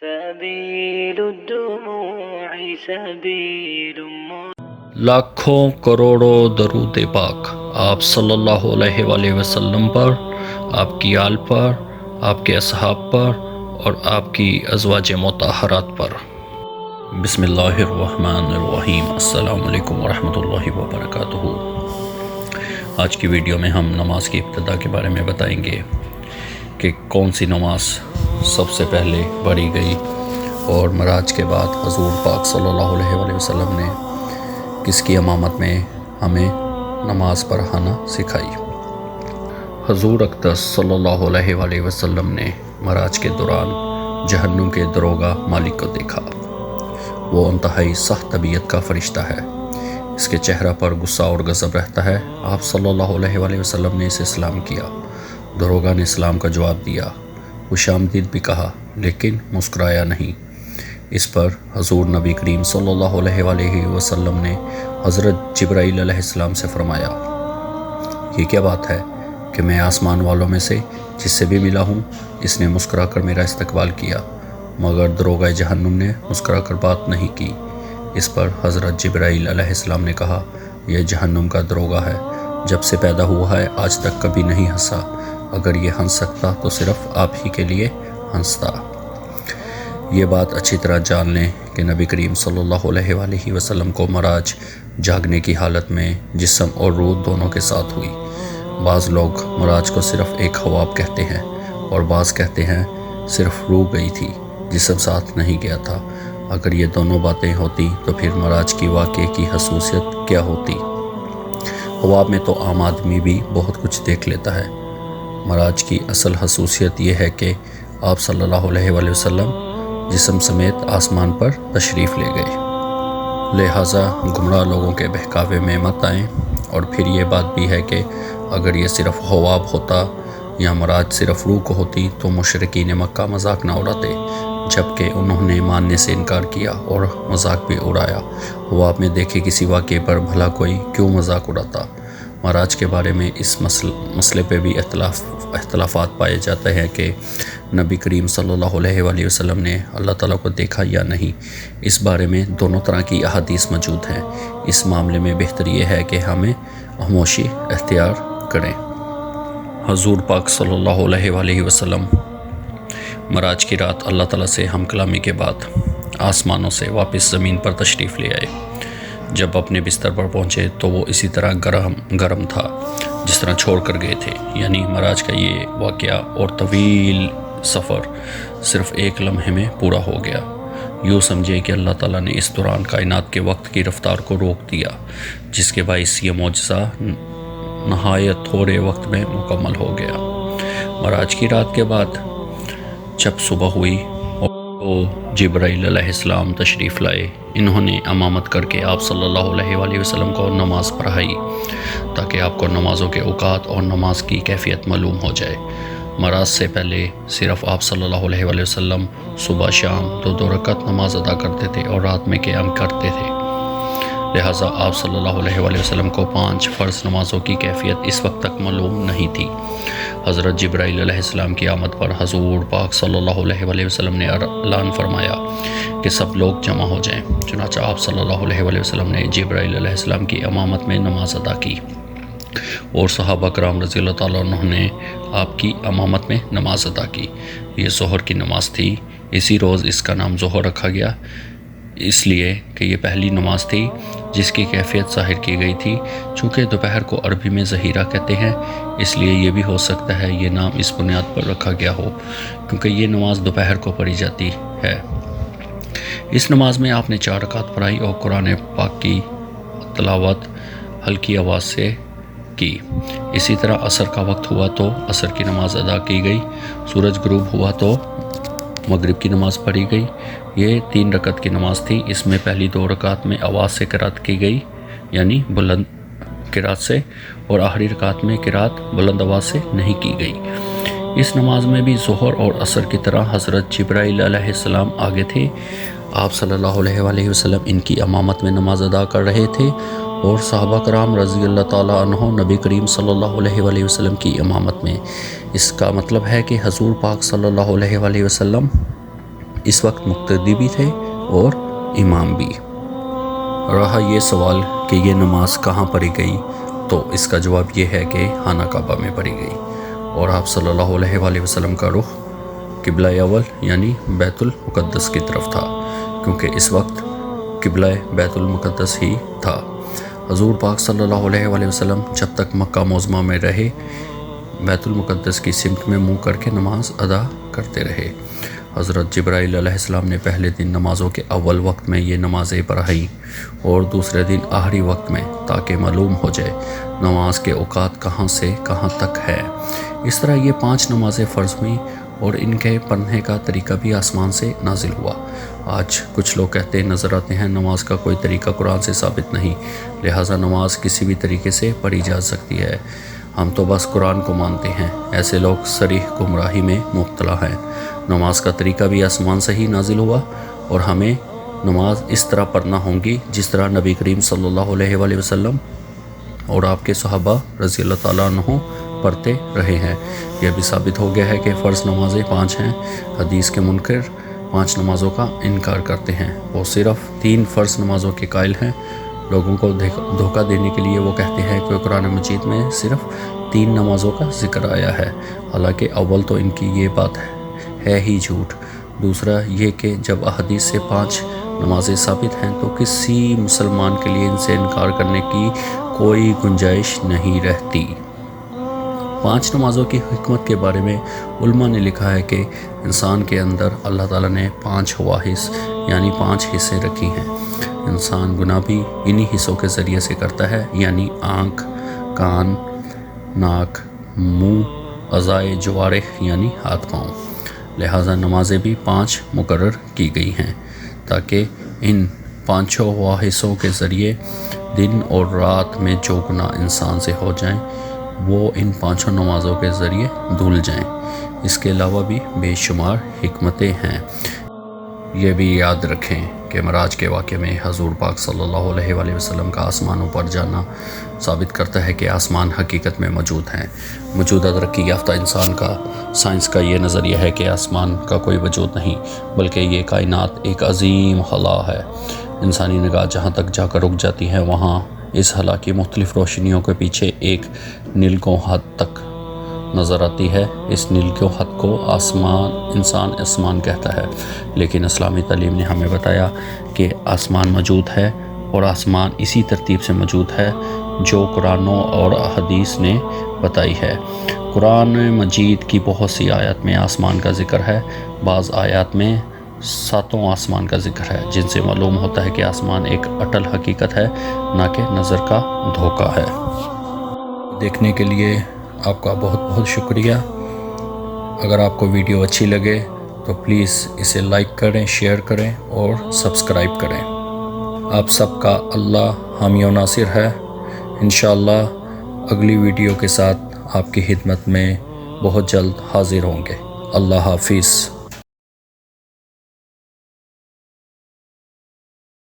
سبيل الدموع سبيل لاکھوں کروڑوں درود پاک آپ صلی اللہ علیہ وآلہ وسلم پر، آپ کی آل پر، آپ کے اصحاب پر اور آپ کی ازواج مطہرات پر۔ بسم اللہ الرحمن الرحیم۔ السلام علیکم ورحمۃ اللہ وبرکاتہ۔ آج کی ویڈیو میں ہم نماز کی ابتدا کے بارے میں بتائیں گے کہ کون سی نماز سب سے پہلے پڑھی گئی اور معراج کے بعد حضور پاک صلی اللہ علیہ وآلہ وسلم نے کس کی امامت میں ہمیں نماز پڑھانا سکھائی۔ حضور اقدس صلی اللہ علیہ وآلہ وسلم نے معراج کے دوران جہنم کے داروغہ مالک کو دیکھا۔ وہ انتہائی سخت طبیعت کا فرشتہ ہے، اس کے چہرہ پر غصہ اور غضب رہتا ہے۔ آپ صلی اللہ علیہ وآلہ وسلم نے اسے سلام کیا۔ داروغہ نے سلام کا جواب دیا، خوش آمدید بھی کہا، لیکن مسکرایا نہیں۔ اس پر حضور نبی کریم صلی اللہ علیہ وآلہ وسلم نے حضرت جبرائیل علیہ السلام سے فرمایا، یہ کیا بات ہے کہ میں آسمان والوں میں سے جس سے بھی ملا ہوں اس نے مسکرا کر میرا استقبال کیا، مگر داروغہ جہنم نے مسکرا کر بات نہیں کی۔ اس پر حضرت جبرائیل علیہ السلام نے کہا، یہ جہنم کا داروغہ ہے، جب سے پیدا ہوا ہے آج تک کبھی نہیں ہنسا، اگر یہ ہنس سکتا تو صرف آپ ہی کے لیے ہنستا۔ یہ بات اچھی طرح جان لیں کہ نبی کریم صلی اللہ علیہ وآلہ وسلم کو معراج جاگنے کی حالت میں جسم اور روح دونوں کے ساتھ ہوئی۔ بعض لوگ معراج کو صرف ایک خواب کہتے ہیں اور بعض کہتے ہیں صرف روح گئی تھی، جسم ساتھ نہیں گیا تھا۔ اگر یہ دونوں باتیں ہوتی تو پھر معراج کی واقعے کی خصوصیت کیا ہوتی؟ خواب میں تو عام آدمی بھی بہت کچھ دیکھ لیتا ہے۔ معراج کی اصل خصوصیت یہ ہے کہ آپ صلی اللہ علیہ وآلہ وسلم جسم سمیت آسمان پر تشریف لے گئے، لہٰذا گمراہ لوگوں کے بہکاوے میں مت آئیں۔ اور پھر یہ بات بھی ہے کہ اگر یہ صرف خواب ہوتا یا معراج صرف روح کو ہوتی تو مشرکین مکہ مذاق نہ اڑاتے، جبکہ انہوں نے ماننے سے انکار کیا اور مذاق بھی اڑایا۔ خواب میں دیکھے کسی واقعے پر بھلا کوئی کیوں مذاق اڑاتا؟ معراج کے بارے میں اس مسئلے پہ بھی اختلافات پائے جاتے ہیں کہ نبی کریم صلی اللہ علیہ وآلہ وسلم نے اللہ تعالیٰ کو دیکھا یا نہیں۔ اس بارے میں دونوں طرح کی احادیث موجود ہیں۔ اس معاملے میں بہتر یہ ہے کہ ہمیں خاموشی اختیار کریں۔ حضور پاک صلی اللہ علیہ وآلہ وسلم معراج کی رات اللہ تعالیٰ سے ہم کلامی کے بعد آسمانوں سے واپس زمین پر تشریف لے آئے۔ جب اپنے بستر پر پہنچے تو وہ اسی طرح گرم تھا جس طرح چھوڑ کر گئے تھے، یعنی معراج کا یہ واقعہ اور طویل سفر صرف ایک لمحے میں پورا ہو گیا۔ یوں سمجھے کہ اللہ تعالیٰ نے اس دوران کائنات کے وقت کی رفتار کو روک دیا، جس کے باعث یہ معجزہ نہایت تھوڑے وقت میں مکمل ہو گیا۔ معراج کی رات کے بعد جب صبح ہوئی تو جبرائیل علیہ السلام تشریف لائے۔ انہوں نے امامت کر کے آپ صلی اللہ علیہ وآلہ وسلم کو نماز پڑھائی تاکہ آپ کو نمازوں کے اوقات اور نماز کی کیفیت معلوم ہو جائے۔ معراج سے پہلے صرف آپ صلی اللہ علیہ وآلہ وسلم صبح شام دو رکعت نماز ادا کرتے تھے اور رات میں قیام کرتے تھے، لہٰذا آپ صلی اللہ علیہ وآلہ وسلم کو 5 فرض نمازوں کی کیفیت اس وقت تک معلوم نہیں تھی۔ حضرت جبرائیل علیہ السلام کی آمد پر حضور پاک صلی اللہ علیہ وآلہ وسلم نے اعلان فرمایا کہ سب لوگ جمع ہو جائیں۔ چنانچہ آپ صلی اللہ علیہ وآلہ وسلم نے جبرائیل علیہ السلام کی امامت میں نماز ادا کی اور صحابہ کرام رضی اللہ تعالیٰ عنہ نے آپ کی امامت میں نماز ادا کی۔ یہ ظہر کی نماز تھی۔ اسی روز اس کا نام ظہر رکھا گیا، اس لیے کہ یہ پہلی نماز تھی جس کی کیفیت ظاہر کی گئی تھی۔ چونکہ دوپہر کو عربی میں ظہیرہ کہتے ہیں، اس لیے یہ بھی ہو سکتا ہے یہ نام اس بنیاد پر رکھا گیا ہو کیونکہ یہ نماز دوپہر کو پڑھی جاتی ہے۔ اس نماز میں آپ نے 4 رکعت پڑھائی اور قرآن پاک کی تلاوت ہلکی آواز سے کی۔ اسی طرح عصر کا وقت ہوا تو عصر کی نماز ادا کی گئی، سورج غروب ہوا تو مغرب کی نماز پڑھی گئی۔ یہ 3 رکعت کی نماز تھی۔ اس میں پہلی 2 رکعت میں آواز سے قرات کی گئی، یعنی بلند قرات سے، اور آخری رکعت میں قرات بلند آواز سے نہیں کی گئی۔ اس نماز میں بھی ظہر اور عصر کی طرح حضرت جبرائیل علیہ السلام آگے تھے۔ آپ صلی اللہ علیہ وآلہ وسلم ان کی امامت میں نماز ادا کر رہے تھے اور صحابہ کرام رضی اللہ تعالیٰ عنہ نبی کریم صلی اللہ علیہ وآلہ وسلم کی امامت میں۔ اس کا مطلب ہے کہ حضور پاک صلی اللہ علیہ وآلہ وسلم اس وقت مقتدی بھی تھے اور امام بھی۔ رہا یہ سوال کہ یہ نماز کہاں پڑھی گئی، تو اس کا جواب یہ ہے کہ خانہ کعبہ میں پڑھی گئی، اور آپ صلی اللہ علیہ وآلہ وسلم کا رخ قبلہ اول یعنی بیت المقدس کی طرف تھا، کیونکہ اس وقت قبلہ بیت المقدس ہی تھا۔ حضور پاک صلی اللہ علیہ وآلہ وسلم جب تک مکہ معظمہ میں رہے بیت المقدس کی سمت میں منہ کر کے نماز ادا کرتے رہے۔ حضرت جبرائیل علیہ السلام نے پہلے دن نمازوں کے اول وقت میں یہ نمازیں پڑھائیں اور دوسرے دن آخری وقت میں، تاکہ معلوم ہو جائے نماز کے اوقات کہاں سے کہاں تک ہے۔ اس طرح یہ 5 نمازیں فرض ہوئیں اور ان کے پڑھنے کا طریقہ بھی آسمان سے نازل ہوا۔ آج کچھ لوگ کہتے نظر آتے ہیں نماز کا کوئی طریقہ قرآن سے ثابت نہیں، لہٰذا نماز کسی بھی طریقے سے پڑھی جا سکتی ہے، ہم تو بس قرآن کو مانتے ہیں۔ ایسے لوگ صریح گمراہی میں مبتلا ہیں۔ نماز کا طریقہ بھی آسمان سے ہی نازل ہوا، اور ہمیں نماز اس طرح پڑھنا ہوگی جس طرح نبی کریم صلی اللہ علیہ وآلہ وسلم اور آپ کے صحابہ رضی اللہ تعالیٰ عنہ پڑھتے رہے ہیں۔ یہ بھی ثابت ہو گیا ہے کہ فرض نمازیں 5 ہیں۔ حدیث کے منکر 5 نمازوں کا انکار کرتے ہیں، وہ صرف 3 فرض نمازوں کے قائل ہیں۔ لوگوں کو دھوکہ دینے کے لیے وہ کہتے ہیں کہ قرآن مجید میں صرف 3 نمازوں کا ذکر آیا ہے، حالانکہ اول تو ان کی یہ بات ہے ہی جھوٹ۔ دوسرا یہ کہ جب احادیث سے 5 نمازیں ثابت ہیں تو کسی مسلمان کے لیے ان سے انکار کرنے کی کوئی گنجائش نہیں رہتی۔ 5 نمازوں کی حکمت کے بارے میں علماء نے لکھا ہے کہ انسان کے اندر اللہ تعالیٰ نے 5 حواس یعنی 5 حصے رکھی ہیں۔ انسان گناہ بھی انہی حصوں کے ذریعے سے کرتا ہے، یعنی آنکھ، کان، ناک، منہ، اعضائے جوارح یعنی ہاتھ پاؤں۔ لہٰذا نمازیں بھی 5 مقرر کی گئی ہیں تاکہ ان 5 حواسوں کے ذریعے دن اور رات میں جو گناہ انسان سے ہو جائیں وہ ان 5 نمازوں کے ذریعے دھل جائیں۔ اس کے علاوہ بھی بے شمار حکمتیں ہیں۔ یہ بھی یاد رکھیں کہ معراج کے واقعے میں حضور پاک صلی اللہ علیہ وآلہ وسلم کا آسمانوں پر جانا ثابت کرتا ہے کہ آسمان حقیقت میں موجود ہیں۔ موجودہ ترقی یافتہ انسان کا سائنس کا یہ نظریہ ہے کہ آسمان کا کوئی وجود نہیں، بلکہ یہ کائنات ایک عظیم خلا ہے۔ انسانی نگاہ جہاں تک جا کر رک جاتی ہے، وہاں اس خلا کی مختلف روشنیوں کے پیچھے ایک نیلگوں حد تک نظر آتی ہے۔ اس نیلگوں حد کو انسان آسمان کہتا ہے، لیکن اسلامی تعلیم نے ہمیں بتایا کہ آسمان موجود ہے، اور آسمان اسی ترتیب سے موجود ہے جو قرآن اور حدیث نے بتائی ہے۔ قرآن مجید کی بہت سی آیات میں آسمان کا ذکر ہے، بعض آیات میں 7 آسمان کا ذکر ہے، جن سے معلوم ہوتا ہے کہ آسمان ایک اٹل حقیقت ہے، نہ کہ نظر کا دھوکہ ہے۔ دیکھنے کے لیے آپ کا بہت بہت شکریہ۔ اگر آپ کو ویڈیو اچھی لگے تو پلیز اسے لائک کریں، شیئر کریں اور سبسکرائب کریں۔ آپ سب کا اللہ حامی و ناصر ہے۔ انشاءاللہ اگلی ویڈیو کے ساتھ آپ کی خدمت میں بہت جلد حاضر ہوں گے۔ اللہ حافظ۔